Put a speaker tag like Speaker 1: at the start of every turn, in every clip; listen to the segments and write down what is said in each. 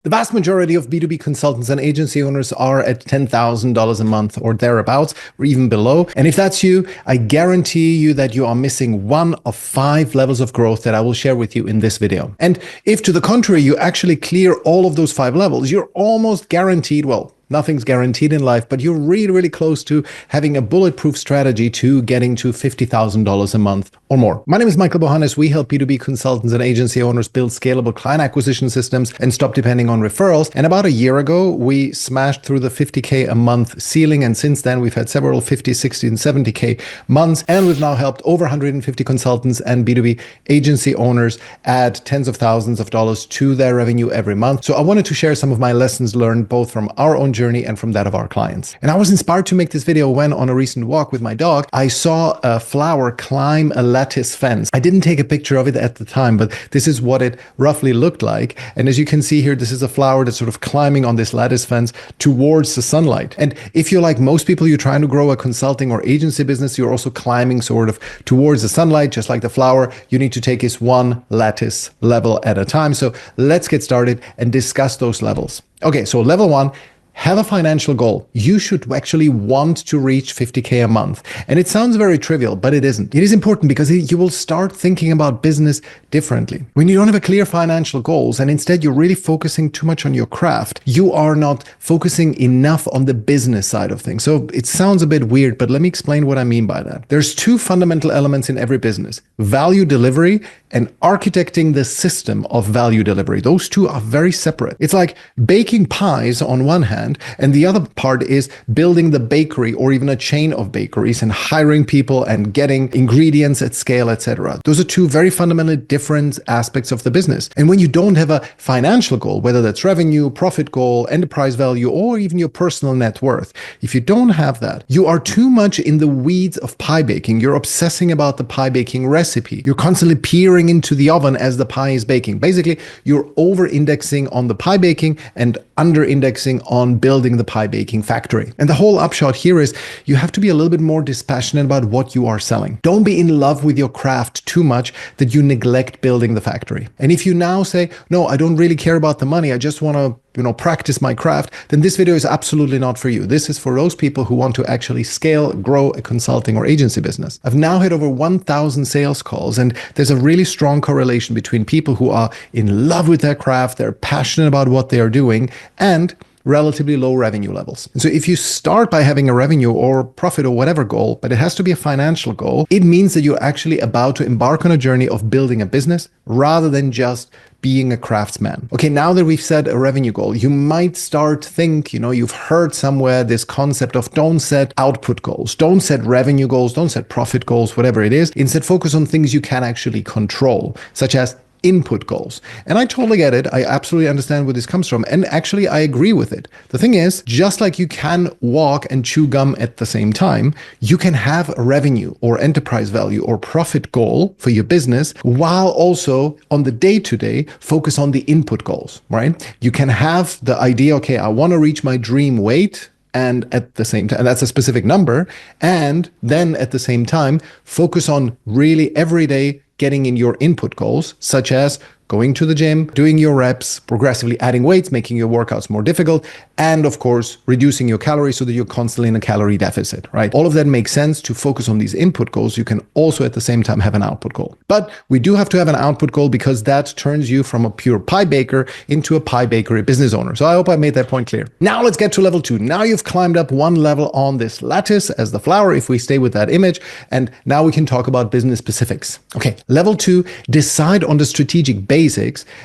Speaker 1: The vast majority of B2B consultants and agency owners are at $10,000 a month or thereabouts, or even below. And if that's you, I guarantee you that you are missing one of 5 levels of growth that I will share with you in this video. And if to the contrary, you actually clear all of those 5 levels, you're almost guaranteed, well, nothing's guaranteed in life, but you're really, really close to having a bulletproof strategy to getting to $50,000 a month or more. My name is Michael Bohannes. We help B2B consultants and agency owners build scalable client acquisition systems and stop depending on referrals. And about a year ago, we smashed through the 50K a month ceiling. And since then, we've had several 50, 60, and 70K months. And we've now helped over 150 consultants and B2B agency owners add tens of thousands of dollars to their revenue every month. So I wanted to share some of my lessons learned both from our own journey and from that of our clients. And I was inspired to make this video when on a recent walk with my dog, I saw a flower climb a lattice fence. I didn't take a picture of it at the time, but this is what it roughly looked like. And as you can see here, this is a flower that's sort of climbing on this lattice fence towards the sunlight. And if you're like most people, you're trying to grow a consulting or agency business, you're also climbing sort of towards the sunlight, just like the flower. You need to take this one lattice level at a time. So let's get started and discuss those levels. Okay, so level 1, have a financial goal. You should actually want to reach 50K a month. And it sounds very trivial, but it isn't. It is important because you will start thinking about business differently. When you don't have a clear financial goals and instead you're really focusing too much on your craft, you are not focusing enough on the business side of things. So it sounds a bit weird, but let me explain what I mean by that. There's 2 fundamental elements in every business: value delivery and architecting the system of value delivery. Those 2 are very separate. It's like baking pies on one hand, and the other part is building the bakery or even a chain of bakeries and hiring people and getting ingredients at scale, etc. Those are 2 very fundamentally different aspects of the business. And when you don't have a financial goal, whether that's revenue, profit goal, enterprise value, or even your personal net worth, if you don't have that, you are too much in the weeds of pie baking. You're obsessing about the pie baking recipe. You're constantly peering into the oven as the pie is baking. Basically, you're over-indexing on the pie baking and under-indexing on building the pie baking factory. And the whole upshot here is you have to be a little bit more dispassionate about what you are selling. Don't be in love with your craft too much that you neglect building the factory. And if you now say, no, I don't really care about the money, I just want to practice my craft, then this video is absolutely not for you. This is for those people who want to actually scale, grow a consulting or agency business. I've now had over 1,000 sales calls, and there's a really strong correlation between people who are in love with their craft, they're passionate about what they are doing, and relatively low revenue levels. And so if you start by having a revenue or profit or whatever goal, but it has to be a financial goal, it means that you're actually about to embark on a journey of building a business rather than just being a craftsman. Okay, now that we've set a revenue goal, you might start think, you've heard somewhere this concept of don't set output goals, don't set revenue goals, don't set profit goals, whatever it is. Instead, focus on things you can actually control, such as input goals. And I totally get it. I absolutely understand where this comes from. And actually, I agree with it. The thing is, just like you can walk and chew gum at the same time, you can have a revenue or enterprise value or profit goal for your business while also on the day-to-day focus on the input goals, right? You can have the idea, okay, I want to reach my dream weight, and at the same time, and that's a specific number, and then at the same time, focus on really every day getting in your input goals, such as going to the gym, doing your reps, progressively adding weights, making your workouts more difficult, and of course, reducing your calories so that you're constantly in a calorie deficit, right? All of that makes sense to focus on these input goals. You can also at the same time have an output goal. But we do have to have an output goal because that turns you from a pure pie baker into a pie bakery business owner. So I hope I made that point clear. Now let's get to level 2. Now you've climbed up one level on this lattice as the flower, if we stay with that image, and now we can talk about business specifics. Okay, level 2, decide on the strategic basics,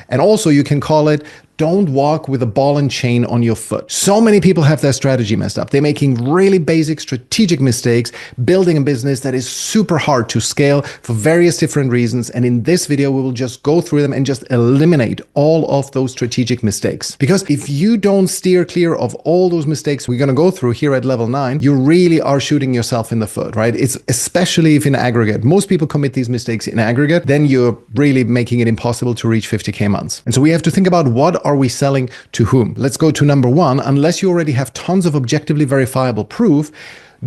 Speaker 1: and also you can call it don't walk with a ball and chain on your foot. So many people have their strategy messed up. They're making really basic strategic mistakes, building a business that is super hard to scale for various different reasons. And in this video, we will just go through them and just eliminate all of those strategic mistakes. Because if you don't steer clear of all those mistakes we're going to go through here at level 9, you really are shooting yourself in the foot, right? It's especially if in aggregate, most people commit these mistakes in aggregate, then you're really making it impossible to reach 50K months. And so we have to think about what are we selling to whom? Let's go to number 1. Unless you already have tons of objectively verifiable proof,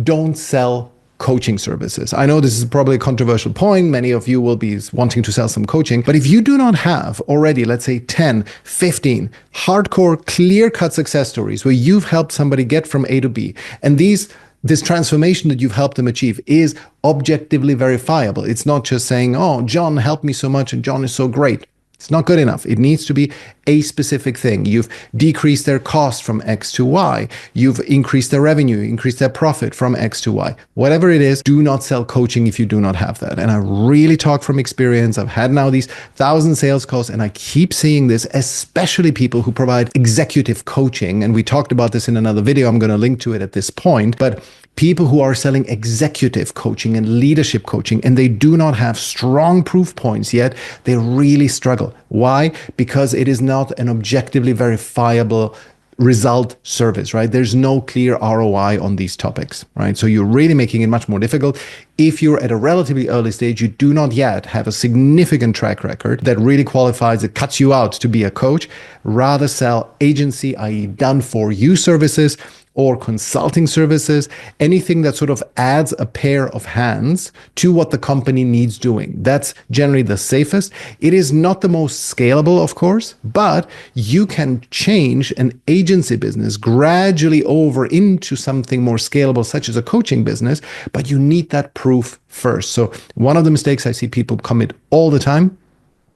Speaker 1: don't sell coaching services. I know this is probably a controversial point. Many of you will be wanting to sell some coaching, but if you do not have already, let's say 10, 15 hardcore, clear-cut success stories where you've helped somebody get from A to B, and this transformation that you've helped them achieve is objectively verifiable. It's not just saying, oh, John helped me so much and John is so great. It's not good enough. It needs to be a specific thing. You've decreased their cost from X to Y. You've increased their revenue, increased their profit from X to Y. Whatever it is, do not sell coaching if you do not have that. And I really talk from experience. I've had now these 1,000 sales calls, and I keep seeing this, especially people who provide executive coaching. And we talked about this in another video. I'm going to link to it at this point. But people who are selling executive coaching and leadership coaching, and they do not have strong proof points yet, they really struggle. Why? Because it is not an objectively verifiable result service, right? There's no clear ROI on these topics, right? So you're really making it much more difficult. If you're at a relatively early stage, you do not yet have a significant track record that really qualifies, it cuts you out to be a coach. Rather sell agency, i.e. done for you services, or consulting services, anything that sort of adds a pair of hands to what the company needs doing. That's generally the safest. It is not the most scalable, of course, but you can change an agency business gradually over into something more scalable, such as a coaching business, but you need that proof first. So one of the mistakes I see people commit all the time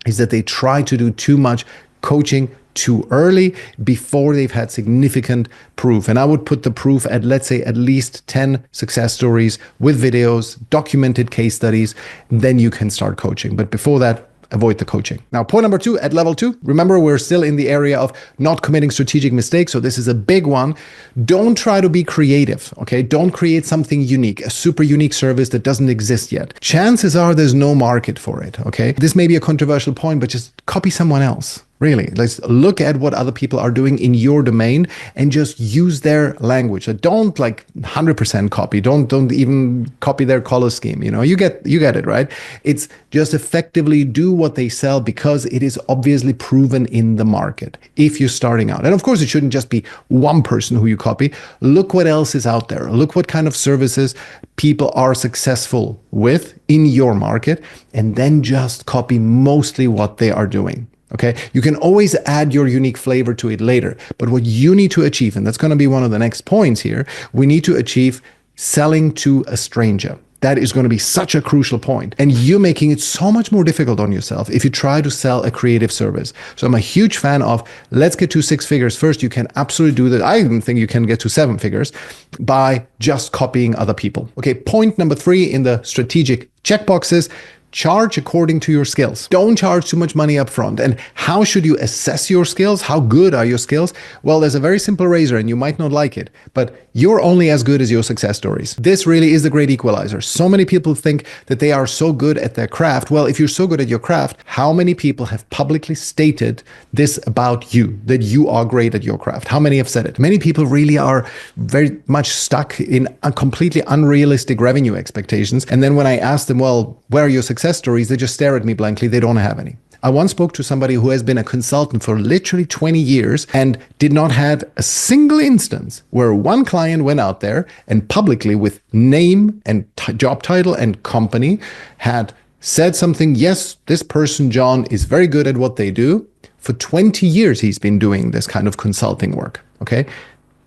Speaker 1: is that they try to do too much coaching too early before they've had significant proof. And I would put the proof at, let's say, at least 10 success stories with videos, documented case studies, then you can start coaching. But before that, avoid the coaching. Now, point number 2, at level 2, remember we're still in the area of not committing strategic mistakes. So this is a big one. Don't try to be creative, okay? Don't create something unique, a super unique service that doesn't exist yet. Chances are there's no market for it, okay? This may be a controversial point, but just copy someone else. Really, let's look at what other people are doing in your domain and just use their language. Don't like 100% copy. Don't even copy their color scheme. You know, you get it, right? It's just effectively do what they sell because it is obviously proven in the market if you're starting out. And of course, it shouldn't just be one person who you copy. Look what else is out there. Look what kind of services people are successful with in your market, and then just copy mostly what they are doing. Okay, you can always add your unique flavor to it later, but what you need to achieve, and that's going to be one of the next points here, we need to achieve selling to a stranger. That is going to be such a crucial point. And you're making it so much more difficult on yourself if you try to sell a creative service. So I'm a huge fan of let's get to 6 figures first. You can absolutely do that. I even think you can get to 7 figures by just copying other people. Okay, point number 3 in the strategic checkboxes. Charge according to your skills. Don't charge too much money up front. And how should you assess your skills? How good are your skills? Well, there's a very simple razor and you might not like it, but you're only as good as your success stories. This really is the great equalizer. So many people think that they are so good at their craft. Well, if you're so good at your craft, how many people have publicly stated this about you, that you are great at your craft? How many have said it? Many people really are very much stuck in a completely unrealistic revenue expectations. And then when I ask them, well, where are your success stories, they just stare at me blankly. They don't have any. I once spoke to somebody who has been a consultant for literally 20 years and did not have a single instance where one client went out there and publicly with name and job title and company had said something. Yes, this person, John, is very good at what they do. For 20 years, he's been doing this kind of consulting work. Okay.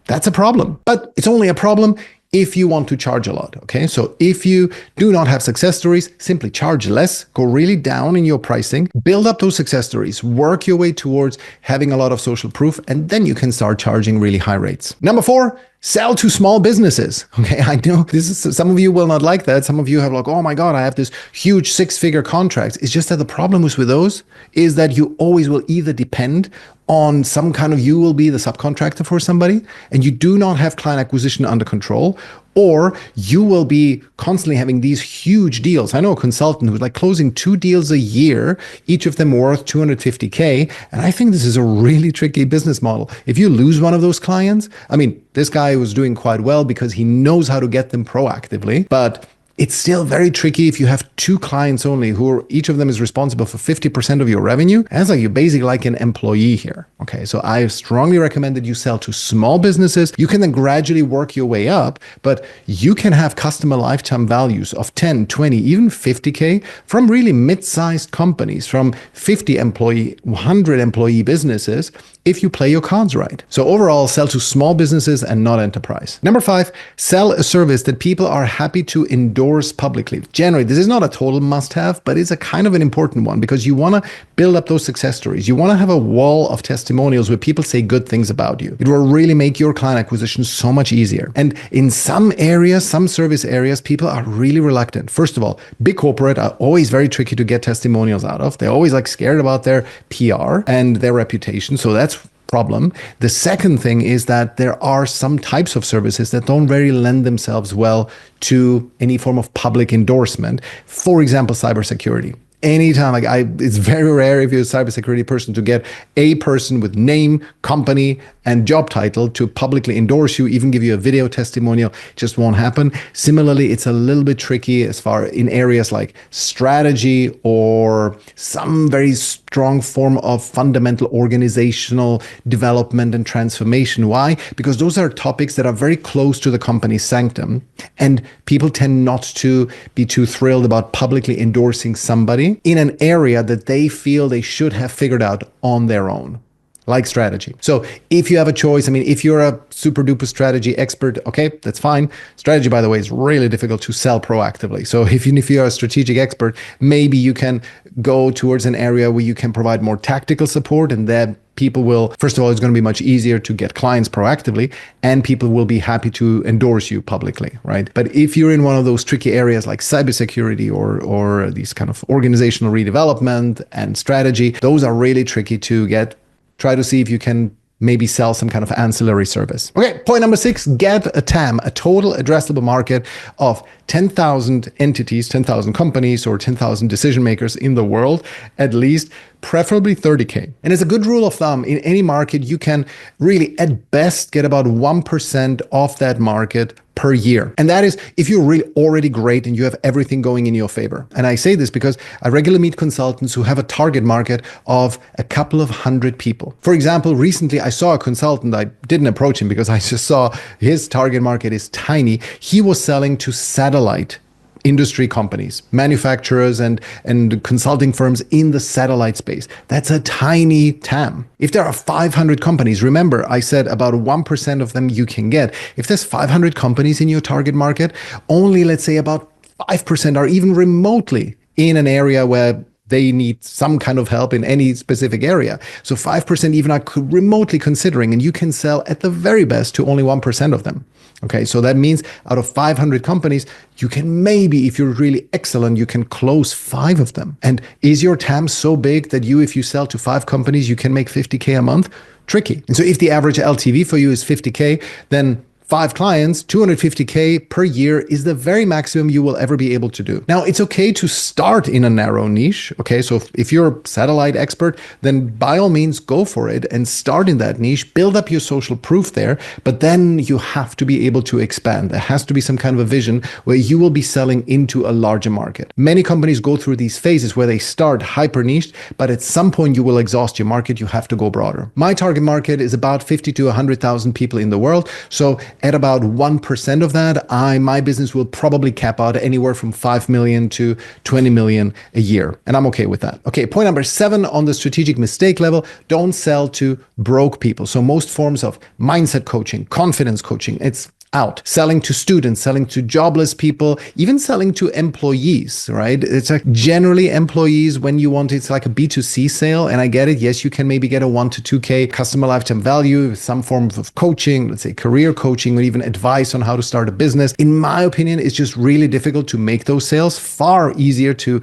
Speaker 1: That's a problem, but it's only a problem if you want to charge a lot, okay? So if you do not have success stories, simply charge less, go really down in your pricing, build up those success stories, work your way towards having a lot of social proof, and then you can start charging really high rates. Number 4, sell to small businesses. Okay, I know this is, some of you will not like that. Some of you have like, oh my God, I have this huge 6-figure contracts. It's just that the problem with those is that you always will either depend on some kind of, you will be the subcontractor for somebody and you do not have client acquisition under control, or you will be constantly having these huge deals. I know a consultant who's like closing 2 deals a year, each of them worth 250K. And I think this is a really tricky business model. If you lose one of those clients, I mean, this guy was doing quite well because he knows how to get them proactively, but It's still very tricky if you have two clients only who are, each of them is responsible for 50% of your revenue. That's like you're basically like an employee here. Okay. So I strongly recommend that you sell to small businesses. You can then gradually work your way up, but you can have customer lifetime values of 10, 20, even 50K from really mid-sized companies, from 50 employee, 100 employee businesses, if you play your cards right. So overall, sell to small businesses and not enterprise. Number 5, sell a service that people are happy to endorse publicly. Generally, this is not a total must-have, but it's a kind of an important one because you want to build up those success stories. You want to have a wall of testimonials where people say good things about you. It will really make your client acquisition so much easier. And in some areas, some service areas, people are really reluctant. First of all, big corporate are always very tricky to get testimonials out of. They're always like scared about their PR and their reputation. So that's problem. The second thing is that there are some types of services that don't really lend themselves well to any form of public endorsement. For example, cybersecurity. Anytime, it's very rare if you're a cybersecurity person to get a person with name, company, and job title to publicly endorse you, even give you a video testimonial. It just won't happen. Similarly, it's a little bit tricky as far in areas like strategy or some very strong form of fundamental organizational development and transformation. Why? Because those are topics that are very close to the company's sanctum, and people tend not to be too thrilled about publicly endorsing somebody in an area that they feel they should have figured out on their own, like strategy. So if you have a choice, if you're a super duper strategy expert, okay, that's fine. Strategy, by the way, is really difficult to sell proactively. So if you're a strategic expert, maybe you can go towards an area where you can provide more tactical support, and then people will, first of all, it's going to be much easier to get clients proactively, and people will be happy to endorse you publicly, right? But if you're in one of those tricky areas like cybersecurity or these kind of organizational redevelopment and strategy, those are really tricky to get. Try to see if you can maybe sell some kind of ancillary service. Okay, point number 6, get a TAM, a total addressable market of 10,000 entities, 10,000 companies, or 10,000 decision makers in the world, at least, preferably 30K. And as a good rule of thumb, in any market, you can really, at best, get about 1% of that market per year. And that is if you're really already great and you have everything going in your favor. And I say this because I regularly meet consultants who have a target market of a couple of hundred people. For example, recently I saw a consultant, I didn't approach him because I just saw his target market is tiny. He was selling to satellite industry companies, manufacturers and consulting firms in the satellite space. That's a tiny TAM. If there are 500 companies, remember I said about 1% of them you can get. If there's 500 companies in your target market, only let's say about 5% are even remotely in an area where they need some kind of help in any specific area. So 5% even are remotely considering, and you can sell at the very best to only 1% of them. Okay, so that means out of 500 companies, you can maybe, if you're really excellent, you can close 5 of them. And is your TAM so big that if you sell to 5 companies, you can make 50K a month? Tricky. And so if the average LTV for you is 50K, then 5 clients, 250K per year is the very maximum you will ever be able to do. Now, it's okay to start in a narrow niche. Okay, so if you're a satellite expert, then by all means go for it and start in that niche, build up your social proof there, but then you have to be able to expand. There has to be some kind of a vision where you will be selling into a larger market. Many companies go through these phases where they start hyper niched, but at some point you will exhaust your market. You have to go broader. My target market is about 50 to 100,000 people in the world. So at about 1% of that, my business will probably cap out anywhere from 5 million to 20 million a year. And I'm okay with that. Okay, point number 7 on the strategic mistake level, don't sell to broke people. So most forms of mindset coaching, confidence coaching, it's out. Selling to students, selling to jobless people, even selling to employees, right? It's like generally employees when you want, it's like a B2C sale. And I get it. Yes, you can maybe get a 1 to 2K customer lifetime value, some form of coaching, let's say career coaching, or even advice on how to start a business. In my opinion, it's just really difficult to make those sales. Far easier to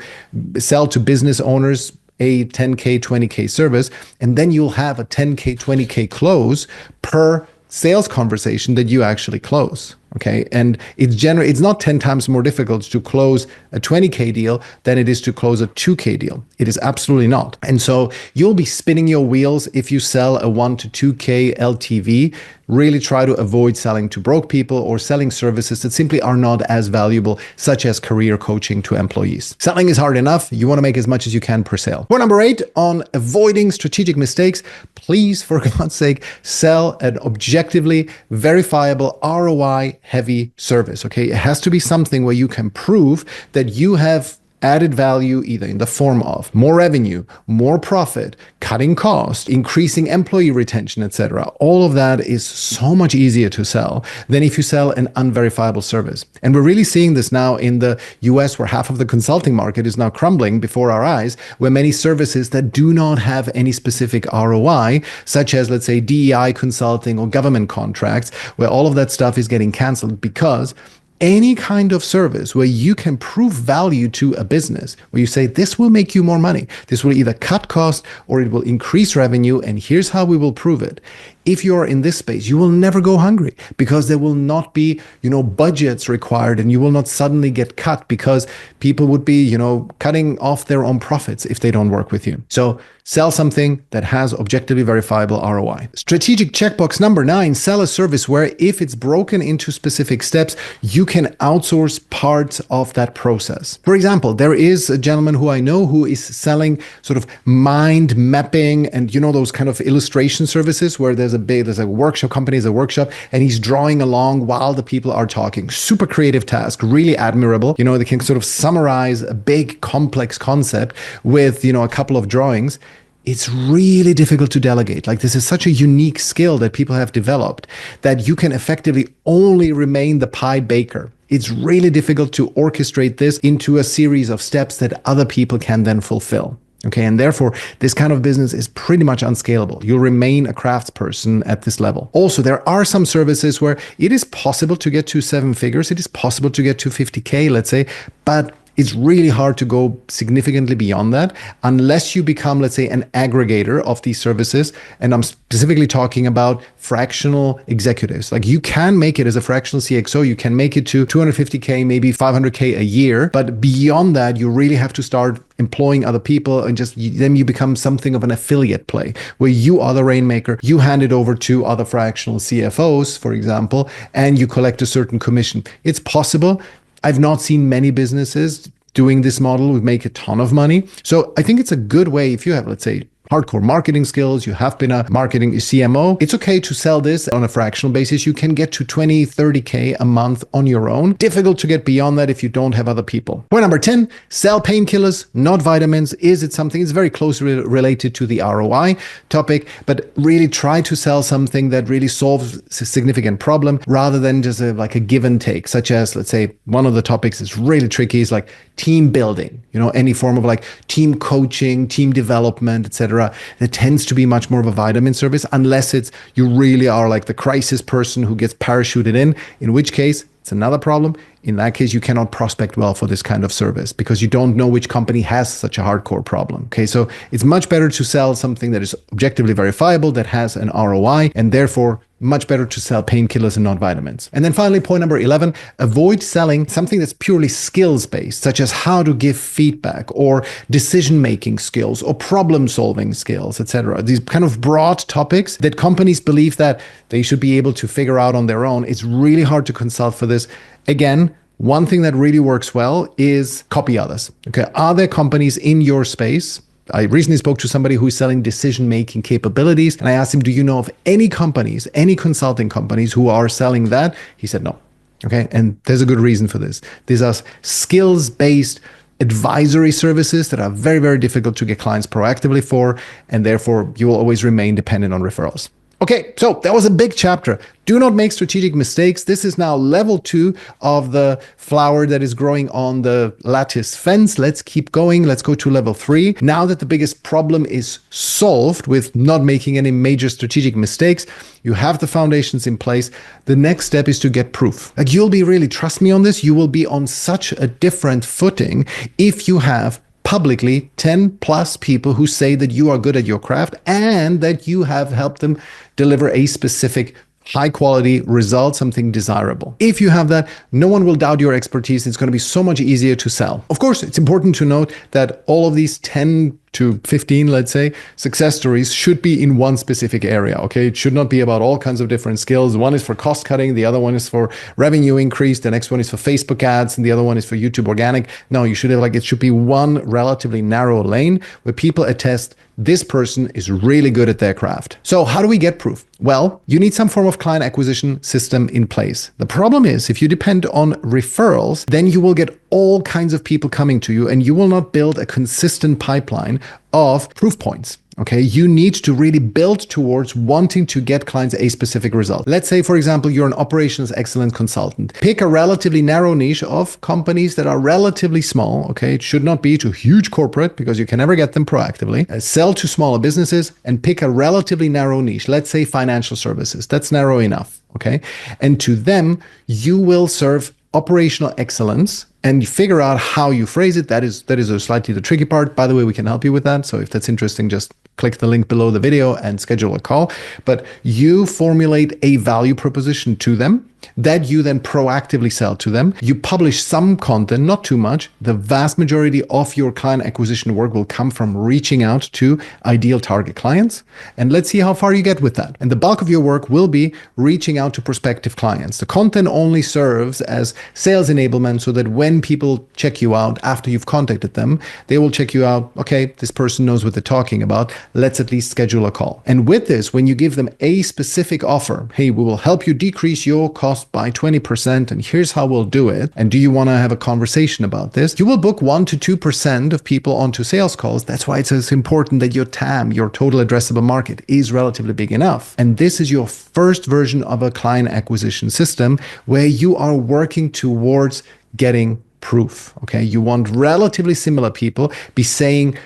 Speaker 1: sell to business owners a 10K, 20K service, and then you'll have a 10K, 20K close per sales conversation that you actually close. Okay. And it's not 10 times more difficult to close a 20K deal than it is to close a 2K deal. It is absolutely not. And so you'll be spinning your wheels if you sell a 1 to 2K LTV. Really try to avoid selling to broke people or selling services that simply are not as valuable, such as career coaching to employees. Selling is hard enough. You want to make as much as you can per sale. Point number 8 on avoiding strategic mistakes. Please, for God's sake, sell an objectively verifiable ROI heavy service. Okay. It has to be something where you can prove that you have added value either in the form of more revenue, more profit, cutting costs, increasing employee retention, etc. All of that is so much easier to sell than if you sell an unverifiable service. And we're really seeing this now in the US, where half of the consulting market is now crumbling before our eyes, where many services that do not have any specific ROI, such as, let's say, DEI consulting or government contracts, where all of that stuff is getting canceled because any kind of service where you can prove value to a business, where you say, this will make you more money, this will either cut costs or it will increase revenue, and here's how we will prove it. If you're in this space, you will never go hungry because there will not be, budgets required, and you will not suddenly get cut because people would be, cutting off their own profits if they don't work with you. So sell something that has objectively verifiable ROI. Strategic checkbox number 9, sell a service where if it's broken into specific steps, you can outsource parts of that process. For example, there is a gentleman who I know who is selling sort of mind mapping and, those kind of illustration services where there's a workshop, company is a workshop, and he's drawing along while the people are talking. Super creative task, really admirable. They can sort of summarize a big complex concept with, a couple of drawings. It's really difficult to delegate. Like, this is such a unique skill that people have developed that you can effectively only remain the pie baker. It's really difficult to orchestrate this into a series of steps that other people can then fulfill. Okay, and therefore, this kind of business is pretty much unscalable. You'll remain a craftsperson at this level. Also, there are some services where it is possible to get to 7 figures. It is possible to get to 50K, let's say, but it's really hard to go significantly beyond that unless you become, let's say, an aggregator of these services. And I'm specifically talking about fractional executives. Like, you can make it as a fractional CXO, you can make it to 250K, maybe 500K a year. But beyond that, you really have to start employing other people, and then you become something of an affiliate play where you are the rainmaker. You hand it over to other fractional CFOs, for example, and you collect a certain commission. It's possible. I've not seen many businesses doing this model who make a ton of money. So I think it's a good way if you have, let's say, hardcore marketing skills, you have been a marketing CMO, it's okay to sell this on a fractional basis. You can get to 20, 30K a month on your own. Difficult to get beyond that if you don't have other people. Point number 10, sell painkillers, not vitamins. Is it something? It's very closely related to the ROI topic, but really try to sell something that really solves a significant problem rather than just like a give and take, such as, let's say, one of the topics is really tricky is like team building, any form of like team coaching, team development, etc. That tends to be much more of a vitamin service, unless you really are like the crisis person who gets parachuted in which case it's another problem. In that case, you cannot prospect well for this kind of service because you don't know which company has such a hardcore problem. Okay, so it's much better to sell something that is objectively verifiable, that has an ROI, and therefore much better to sell painkillers and not vitamins. And then finally, point number 11, avoid selling something that's purely skills-based, such as how to give feedback or decision-making skills or problem-solving skills, etc. These kind of broad topics that companies believe that they should be able to figure out on their own. It's really hard to consult for this. Again, one thing that really works well is copy others. Okay, are there companies in your space? I recently spoke to somebody who's selling decision-making capabilities, and I asked him, do you know of any companies, any consulting companies who are selling that? He said no. Okay, and there's a good reason for this. These are skills-based advisory services that are very, very difficult to get clients proactively for, and therefore you will always remain dependent on referrals. Okay, so that was a big chapter. Do not make strategic mistakes. This is now level 2 of the flower that is growing on the lattice fence. Let's keep going. Let's go to level 3. Now that the biggest problem is solved with not making any major strategic mistakes, you have the foundations in place. The next step is to get proof. Like, you'll be really, trust me on this, you will be on such a different footing if you have publicly 10 plus people who say that you are good at your craft and that you have helped them deliver a specific high quality results, something desirable. If you have that, no one will doubt your expertise. It's going to be so much easier to sell. Of course, it's important to note that all of these 10 to 15, let's say, success stories should be in one specific area, okay? It should not be about all kinds of different skills. One is for cost cutting, the other one is for revenue increase, the next one is for Facebook ads, and the other one is for YouTube organic. No, you should have it should be one relatively narrow lane where people attest this person is really good at their craft. So how do we get proof? Well, you need some form of client acquisition system in place. The problem is if you depend on referrals, then you will get all kinds of people coming to you and you will not build a consistent pipeline of proof points. Okay, you need to really build towards wanting to get clients a specific result. Let's say, for example, you're an operations excellence consultant. Pick a relatively narrow niche of companies that are relatively small. Okay, it should not be to huge corporate because you can never get them proactively. Sell to smaller businesses and pick a relatively narrow niche. Let's say financial services. That's narrow enough. Okay, and to them, you will serve operational excellence and you figure out how you phrase it. That is a slightly the tricky part. By the way, we can help you with that. So if that's interesting, just click the link below the video and schedule a call. But you formulate a value proposition to them that you then proactively sell to them. You publish some content, not too much. The vast majority of your client acquisition work will come from reaching out to ideal target clients. And let's see how far you get with that. And the bulk of your work will be reaching out to prospective clients. The content only serves as sales enablement so that when people check you out after you've contacted them, they will check you out. Okay, this person knows what they're talking about. Let's at least schedule a call. And with this, when you give them a specific offer, hey, we will help you decrease your cost by 20%, and here's how we'll do it. And do you want to have a conversation about this? You will book 1 to 2% of people onto sales calls. That's why it's as important that your TAM, your total addressable market, is relatively big enough. And this is your first version of a client acquisition system where you are working towards getting proof. Okay, you want relatively similar people be saying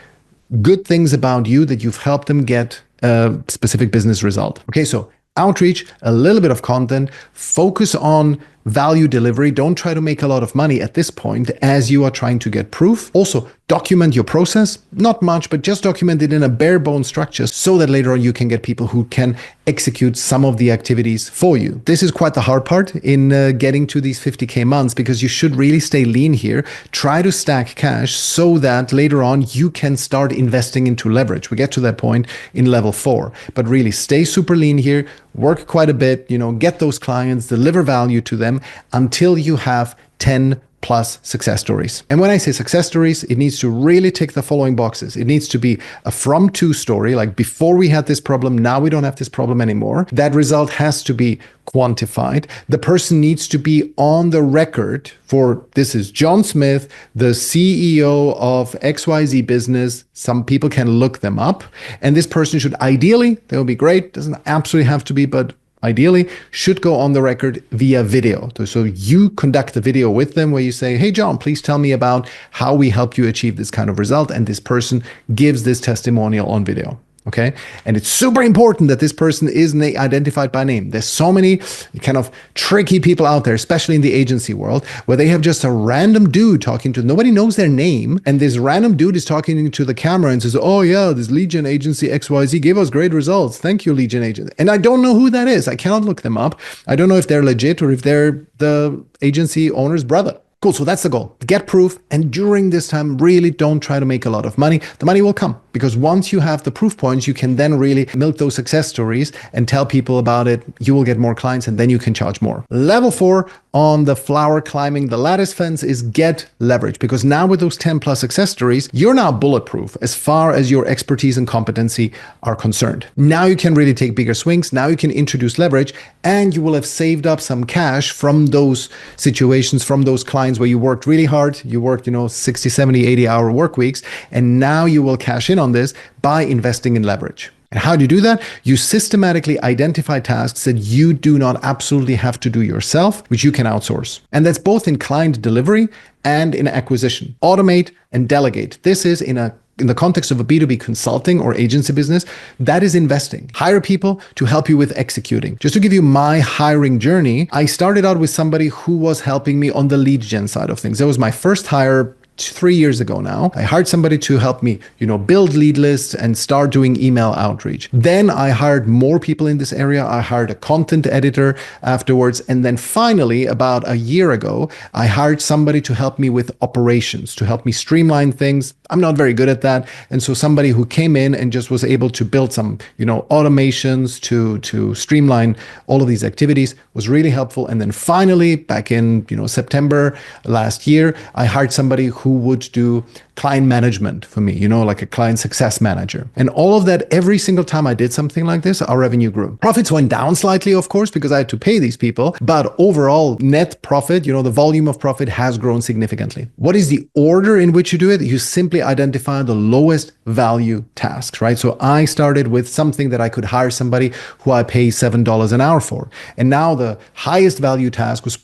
Speaker 1: good things about you that you've helped them get a specific business result. Okay, so outreach, a little bit of content, focus on value delivery. Don't try to make a lot of money at this point as you are trying to get proof. Also, document your process, not much, but just document it in a bare bone structure so that later on you can get people who can execute some of the activities for you. This is quite the hard part in getting to these 50K months because you should really stay lean here. Try to stack cash so that later on you can start investing into leverage. We get to that point in level 4, but really stay super lean here, work quite a bit, get those clients, deliver value to them until you have 10 plus success stories. And when I say success stories, it needs to really tick the following boxes. It needs to be a from to story, like before we had this problem, now we don't have this problem anymore. That result has to be quantified. The person needs to be on the record for this is John Smith, the CEO of XYZ business. Some people can look them up. And this person should ideally, that would be great, doesn't absolutely have to be, but ideally should go on the record via video. So you conduct a video with them where you say, hey, John, please tell me about how we help you achieve this kind of result. And this person gives this testimonial on video. Okay. And it's super important that this person is identified by name. There's so many kind of tricky people out there, especially in the agency world, where they have just a random dude talking to, nobody knows their name. And this random dude is talking to the camera and says, oh yeah, this lead gen agency XYZ gave us great results. Thank you, lead gen agent. And I don't know who that is. I cannot look them up. I don't know if they're legit or if they're the agency owner's brother. Cool. So that's the goal. Get proof. And during this time, really don't try to make a lot of money. The money will come because once you have the proof points, you can then really milk those success stories and tell people about it. You will get more clients and then you can charge more. Level 4 on the flower climbing the lattice fence is get leverage, because now with those 10 plus success stories, you're now bulletproof as far as your expertise and competency are concerned. Now you can really take bigger swings. Now you can introduce leverage and you will have saved up some cash from those situations, from those clients where you worked really hard. You worked, 60, 70, 80 hour work weeks. And now you will cash in on this by investing in leverage. And how do you do that? You systematically identify tasks that you do not absolutely have to do yourself, which you can outsource. And that's both in client delivery and in acquisition. Automate and delegate. This is in the context of a B2B consulting or agency business, that is investing. Hire people to help you with executing. Just to give you my hiring journey, I started out with somebody who was helping me on the lead gen side of things. That was my first hire 3 years ago now. I hired somebody to help me, build lead lists and start doing email outreach. Then I hired more people in this area. I hired a content editor afterwards. And then finally, about a year ago, I hired somebody to help me with operations, to help me streamline things. I'm not very good at that. And so somebody who came in and just was able to build some, automations to streamline all of these activities was really helpful. And then finally, back in, September last year, I hired somebody who would do client management for me, like a client success manager. And all of that, every single time I did something like this, our revenue grew. Profits went down slightly, of course, because I had to pay these people. But overall, net profit, the volume of profit has grown significantly. What is the order in which you do it? You simply identify the lowest value tasks, right? So I started with something that I could hire somebody who I pay $7 an hour for. And now the highest value task was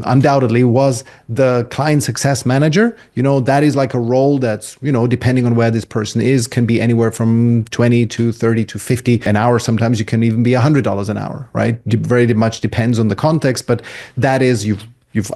Speaker 1: undoubtedly was the client success manager. That is like a role that's, depending on where this person is, can be anywhere from 20 to 30 to 50 an hour. Sometimes you can even be $100 an hour, right? Very much depends on the context, but that is,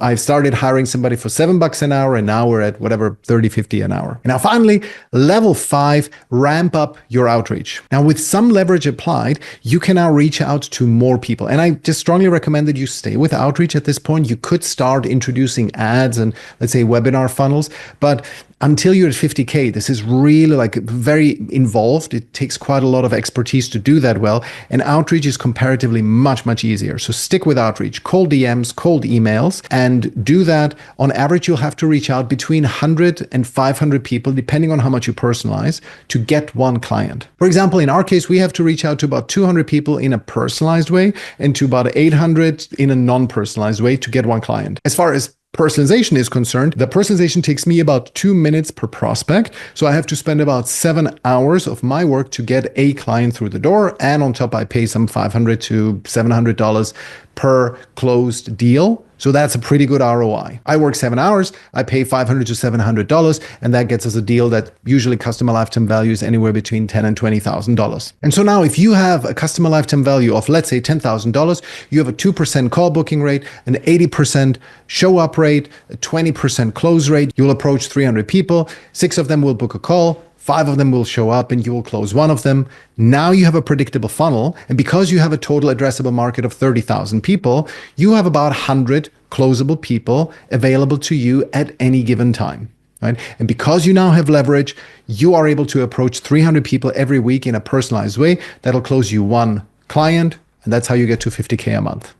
Speaker 1: I've started hiring somebody for $7 an hour, and now we're at whatever, 30, 50 an hour. And now finally, level 5, ramp up your outreach. Now with some leverage applied, you can now reach out to more people. And I just strongly recommend that you stay with outreach at this point. You could start introducing ads and, let's say, webinar funnels, but until you're at 50K, this is really very involved. It takes quite a lot of expertise to do that well. And outreach is comparatively much, much easier. So stick with outreach, cold DMs, cold emails, and do that. On average, you'll have to reach out between 100 and 500 people, depending on how much you personalize, to get one client. For example, in our case, we have to reach out to about 200 people in a personalized way and to about 800 in a non-personalized way to get one client. As far as personalization is concerned, the personalization takes me about 2 minutes per prospect. So I have to spend about 7 hours of my work to get a client through the door. And on top, I pay some $500 to $700 per closed deal. So that's a pretty good ROI. I work 7 hours, I pay $500 to $700, and that gets us a deal that usually customer lifetime value is anywhere between $10,000 and $20,000. And so now if you have a customer lifetime value of, let's say, $10,000, you have a 2% call booking rate, an 80% show up rate, a 20% close rate. You'll approach 300 people, 6 of them will book a call, 5 of them will show up and you will close 1 of them. Now you have a predictable funnel. And because you have a total addressable market of 30,000 people, you have about 100 closable people available to you at any given time. Right? And because you now have leverage, you are able to approach 300 people every week in a personalized way. That'll close you 1 client. And that's how you get to 50K a month.